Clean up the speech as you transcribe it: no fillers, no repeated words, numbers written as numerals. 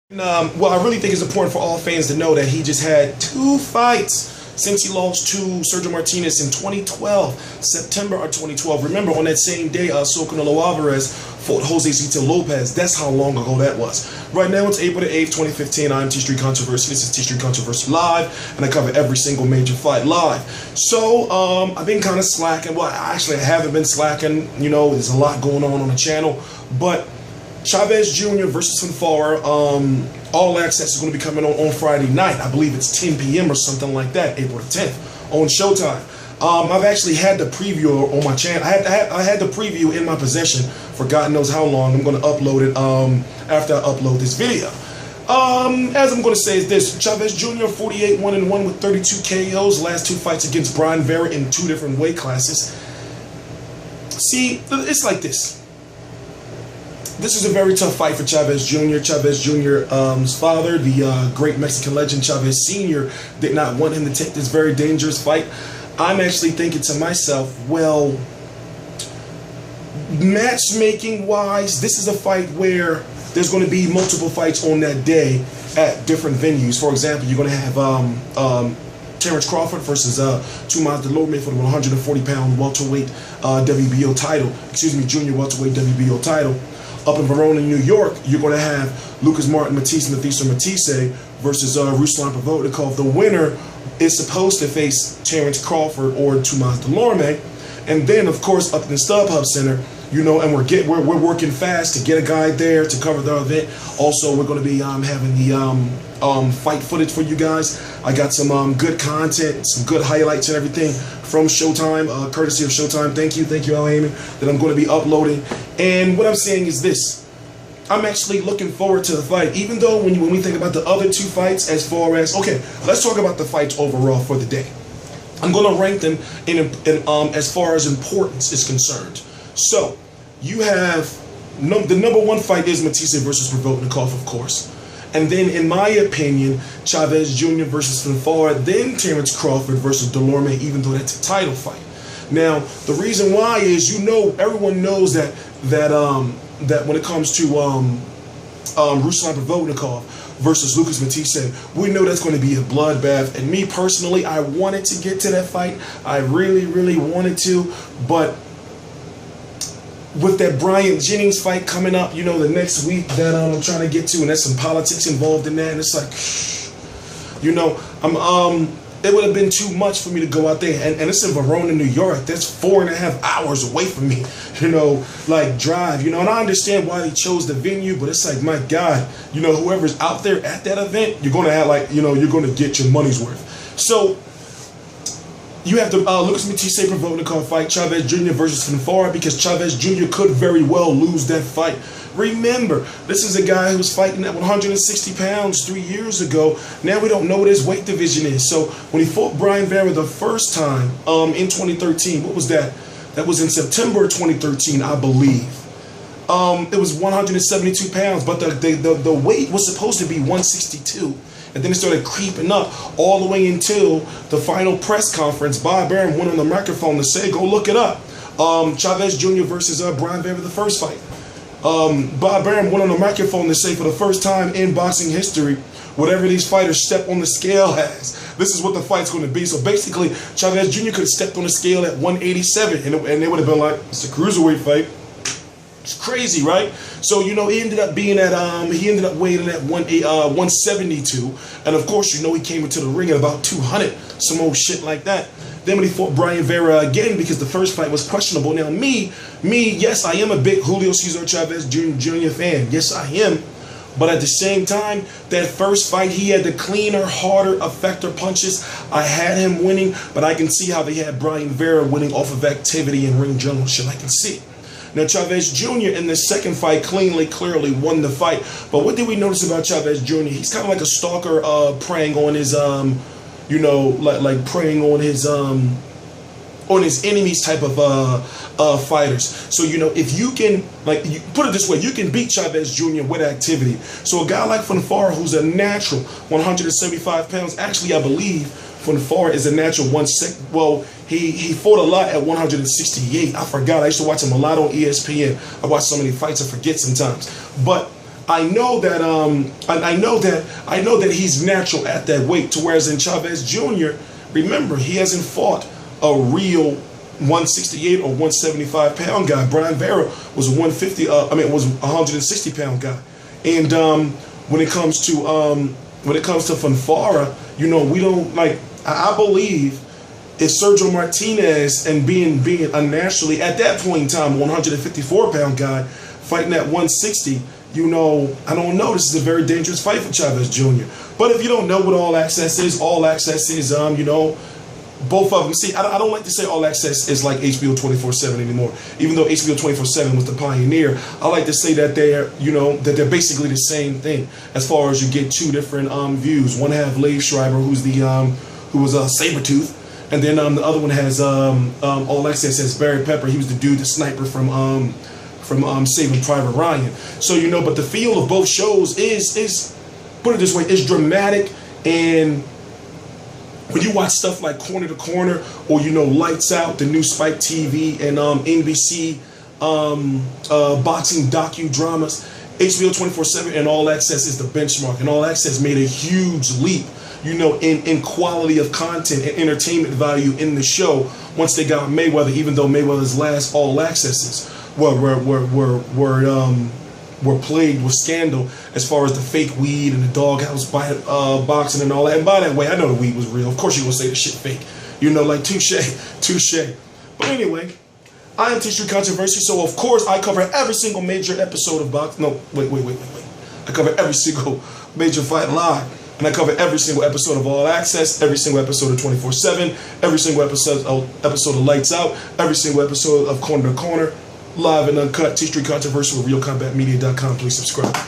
Well, I really think it's important for all fans to know that he just had 2 fights since he lost to Sergio Martinez in 2012, September of 2012. Remember, on that same day, Canelo Alvarez fought Jose Zito Lopez. That's how long ago that was. Right now, it's April the 8th, 2015. I'm T Street Controversy. This is T Street Controversy Live, and I cover every single major fight live. So, I've been kind of slacking. Well, actually, I haven't been slacking. You know, there's a lot going on the channel, but Chavez Jr. versus Fonfara, All Access is going to be coming on Friday night. I believe it's 10 p.m. or something like that, April the 10th, on Showtime. I've actually had the preview on my channel. I had the preview in my possession for God knows how long. I'm going to upload it after I upload this video. As I'm going to say is this: Chavez Jr. 48-1-1 with 32 KOs. Last 2 fights against Brian Vera in 2 different weight classes. See, it's like this. This is a very tough fight for Chavez Jr. Chavez Jr.'s father, the great Mexican legend Chavez Sr., did not want him to take this very dangerous fight. I'm actually thinking to myself, well, matchmaking-wise, this is a fight where there's going to be multiple fights on that day at different venues. For example, you're going to have Terrence Crawford versus Tomas Delorme for the 140-pound welterweight WBO title. Excuse me, junior welterweight WBO title. Up in Verona, New York, you're going to have Lucas Martin Matisse versus Ruslan Provodnikov. The winner is supposed to face Terrence Crawford or Tomas Delorme. And then, of course, up in the StubHub Center, you know, and we're working fast to get a guy there to cover the event. Also, we're going to be having the fight footage for you guys. I got some good content, some good highlights and everything from Showtime, courtesy of Showtime. Thank you, Al Amy, that I'm going to be uploading. And what I'm saying is this: I'm actually looking forward to the fight. Even though when we think about the other 2 fights, as far as, okay, let's talk about the fights overall for the day. I'm going to rank them in as far as importance is concerned. So, you have the number 1 fight is Matisse versus Provodnikov, of course. And then, in my opinion, Chavez Jr. versus Fonfara, then Terrence Crawford versus Delorme, even though that's a title fight. Now, the reason why is, you know, everyone knows that when it comes to Ruslan Provodnikov versus Lucas Matisse, we know that's going to be a bloodbath. And me personally, I wanted to get to that fight. I really, really wanted to, but with that Bryant Jennings fight coming up, you know, the next week that I'm trying to get to, and there's some politics involved in that, and it's like, you know, it would have been too much for me to go out there, and it's in Verona, New York. That's 4.5 hours away from me, you know, like drive, you know, and I understand why they chose the venue, but it's like, my God, you know, whoever's out there at that event, you're going to have, like, you know, you're going to get your money's worth. So, you have the Lucas Matisse Provodnikov fight, Chavez Jr. versus Fonfara, because Chavez Jr. could very well lose that fight. Remember, this is a guy who was fighting at 160 pounds 3 years ago. Now we don't know what his weight division is. So when he fought Brian Vera the first time in 2013, what was that? That was in September of 2013, I believe. It was 172 pounds, but the weight was supposed to be 162. And then it started creeping up all the way until the final press conference. Bob Arum went on the microphone to say, go look it up. Chavez Jr. versus Brian Vera, the first fight. Bob Arum went on the microphone to say, for the first time in boxing history, whatever these fighters step on the scale has, this is what the fight's going to be. So basically, Chavez Jr. could have stepped on the scale at 187, and they would have been like, it's a cruiserweight fight. It's crazy, right? So, you know, he ended up being at weighing at 172, and of course, you know, he came into the ring at about 200, some old shit like that. Then when he fought Brian Vera again, because the first fight was questionable. Now, yes, I am a big Julio Cesar Chavez Jr. fan. Yes, I am. But at the same time, that first fight, he had the cleaner, harder, effector punches. I had him winning, but I can see how they had Brian Vera winning off of activity and ring general shit. I can see it. Now, Chavez Jr. in the second fight clearly won the fight. But what did we notice about Chavez Jr.? He's kind of like a stalker preying on his, you know, like preying on his enemies type of fighters. So, you know, if you can, like, you put it this way, you can beat Chavez Jr. with activity. So a guy like Fonfara, who's a natural 175 pounds, actually, I believe Fonfara is a natural well, he fought a lot at 168. I forgot. I used to watch him a lot on ESPN. I watch so many fights, I forget sometimes. But I know that I know that he's natural at that weight. To whereas in Chavez Jr., remember, he hasn't fought a real 168 or 175 pound guy. Brian Vera was a 150. Was a 160 pound guy. And when it comes to Fonfara, you know, we don't like. I believe it's Sergio Martinez and being unnaturally at that point in time 154 pound guy fighting at 160. You know, I don't know. This is a very dangerous fight for Chavez Jr. But if you don't know what All Access is, you know, both of them. See, I don't like to say All Access is like HBO 24/7 anymore. Even though HBO 24/7 was the pioneer, I like to say that they're basically the same thing. As far as you get two different views. One have Leif Schreiber, who was a Sabretooth, and then the other one has All Access has Barry Pepper. He was the dude, the sniper from Saving Private Ryan. So, you know, but the feel of both shows is put it this way, is dramatic. And when you watch stuff like Corner to Corner or, you know, Lights Out, the new Spike TV and NBC boxing docudramas, HBO 24/7 and All Access is the benchmark. And All Access made a huge leap, you know, in quality of content and entertainment value in the show once they got Mayweather, even though Mayweather's last All Accesses were plagued with scandal as far as the fake weed and the doghouse boxing and all that. And by that way, I know the weed was real. Of course you're going to say the shit fake. You know, like touche. But anyway, I am T-Street Controversy, so of course I cover every single major episode of boxing. No, wait. I cover every single major fight live. And I cover every single episode of All Access, every single episode of 24/7, every single episode of Lights Out, every single episode of Corner to Corner, live and uncut. T-Street Controversy with RealCombatMedia.com. Please subscribe.